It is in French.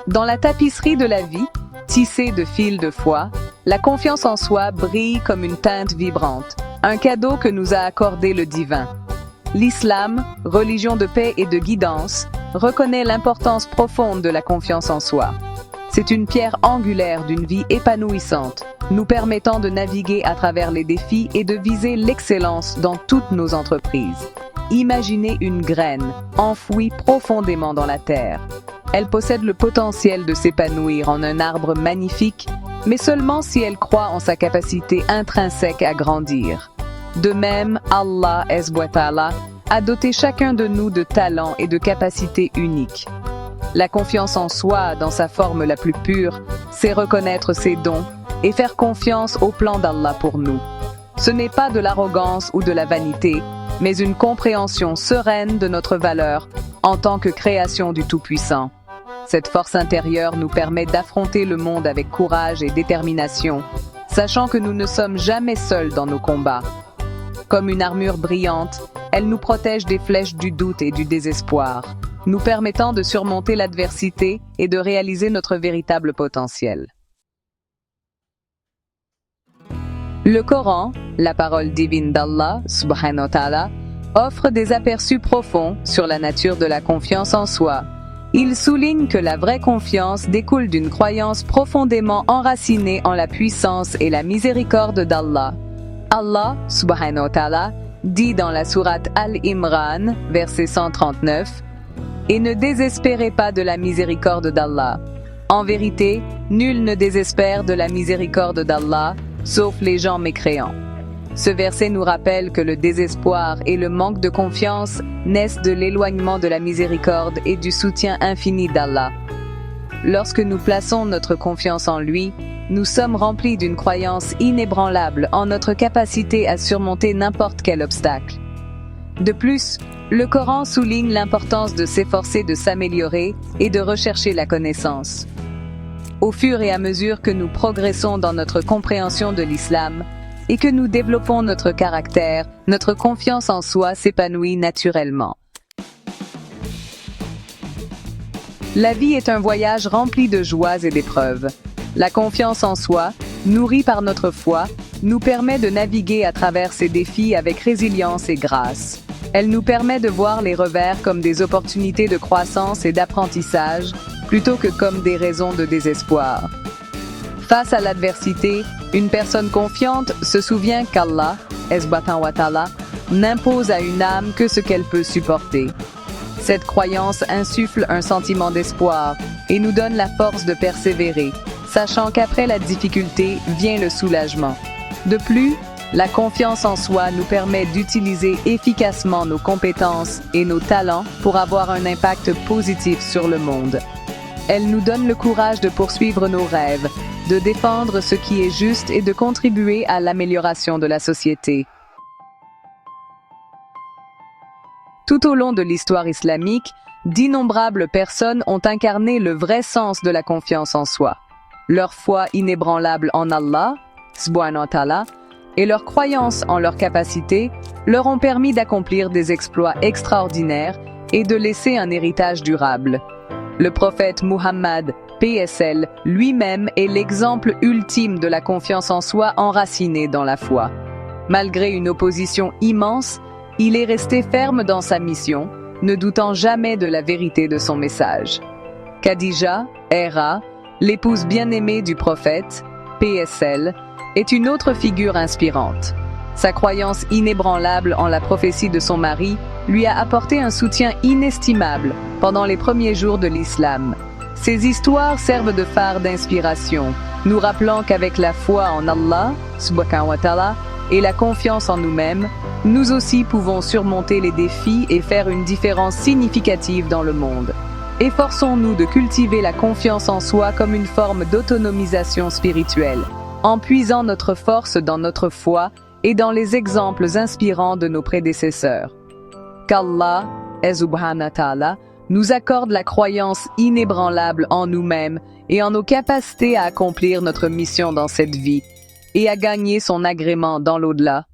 Dans la tapisserie de la vie, tissée de fils de foi, la confiance en soi brille comme une teinte vibrante, un cadeau que nous a accordé le divin. L'islam, religion de paix et de guidance, reconnaît l'importance profonde de la confiance en soi. C'est une pierre angulaire d'une vie épanouissante, nous permettant de naviguer à travers les défis et de viser l'excellence dans toutes nos entreprises. Imaginez une graine, enfouie profondément dans la terre. Elle possède le potentiel de s'épanouir en un arbre magnifique, mais seulement si elle croit en sa capacité intrinsèque à grandir. De même, Allah a doté chacun de nous de talents et de capacités uniques. La confiance en soi, dans sa forme la plus pure, c'est reconnaître ses dons et faire confiance au plan d'Allah pour nous. Ce n'est pas de l'arrogance ou de la vanité, mais une compréhension sereine de notre valeur en tant que création du Tout-Puissant. Cette force intérieure nous permet d'affronter le monde avec courage et détermination, sachant que nous ne sommes jamais seuls dans nos combats. Comme une armure brillante, elle nous protège des flèches du doute et du désespoir, nous permettant de surmonter l'adversité et de réaliser notre véritable potentiel. Le Coran, la parole divine d'Allah, subhanahu wa ta'ala, offre des aperçus profonds sur la nature de la confiance en soi. Il souligne que la vraie confiance découle d'une croyance profondément enracinée en la puissance et la miséricorde d'Allah. Allah, subhanahu wa ta'ala, dit dans la sourate Al-Imran, verset 139, « Et ne désespérez pas de la miséricorde d'Allah. En vérité, nul ne désespère de la miséricorde d'Allah, sauf les gens mécréants. » Ce verset nous rappelle que le désespoir et le manque de confiance naissent de l'éloignement de la miséricorde et du soutien infini d'Allah. Lorsque nous plaçons notre confiance en lui, nous sommes remplis d'une croyance inébranlable en notre capacité à surmonter n'importe quel obstacle. De plus, le Coran souligne l'importance de s'efforcer de s'améliorer et de rechercher la connaissance. Au fur et à mesure que nous progressons dans notre compréhension de l'islam et que nous développons notre caractère, notre confiance en soi s'épanouit naturellement. La vie est un voyage rempli de joies et d'épreuves. La confiance en soi, nourrie par notre foi, nous permet de naviguer à travers ces défis avec résilience et grâce. Elle nous permet de voir les revers comme des opportunités de croissance et d'apprentissage, plutôt que comme des raisons de désespoir. Face à l'adversité, une personne confiante se souvient qu'Allah, subhanahu wa ta'ala, n'impose à une âme que ce qu'elle peut supporter. Cette croyance insuffle un sentiment d'espoir et nous donne la force de persévérer, sachant qu'après la difficulté vient le soulagement. De plus, la confiance en soi nous permet d'utiliser efficacement nos compétences et nos talents pour avoir un impact positif sur le monde. Elle nous donne le courage de poursuivre nos rêves, de défendre ce qui est juste et de contribuer à l'amélioration de la société. Tout au long de l'histoire islamique, d'innombrables personnes ont incarné le vrai sens de la confiance en soi. Leur foi inébranlable en Allah, subhanahu wa ta'ala, et leur croyance en leurs capacités leur ont permis d'accomplir des exploits extraordinaires et de laisser un héritage durable. Le prophète Muhammad, PSL, lui-même est l'exemple ultime de la confiance en soi enracinée dans la foi. Malgré une opposition immense, il est resté ferme dans sa mission, ne doutant jamais de la vérité de son message. Khadija, Héra, l'épouse bien-aimée du prophète, PSL, est une autre figure inspirante. Sa croyance inébranlable en la prophétie de son mari lui a apporté un soutien inestimable pendant les premiers jours de l'islam. Ces histoires servent de phare d'inspiration, nous rappelant qu'avec la foi en Allah, subhanahu wa ta'ala, et la confiance en nous-mêmes, nous aussi pouvons surmonter les défis et faire une différence significative dans le monde. Efforçons-nous de cultiver la confiance en soi comme une forme d'autonomisation spirituelle, en puisant notre force dans notre foi et dans les exemples inspirants de nos prédécesseurs. Qu'Allah, subhanahu wa ta'ala, nous accorde la croyance inébranlable en nous-mêmes et en nos capacités à accomplir notre mission dans cette vie et à gagner son agrément dans l'au-delà.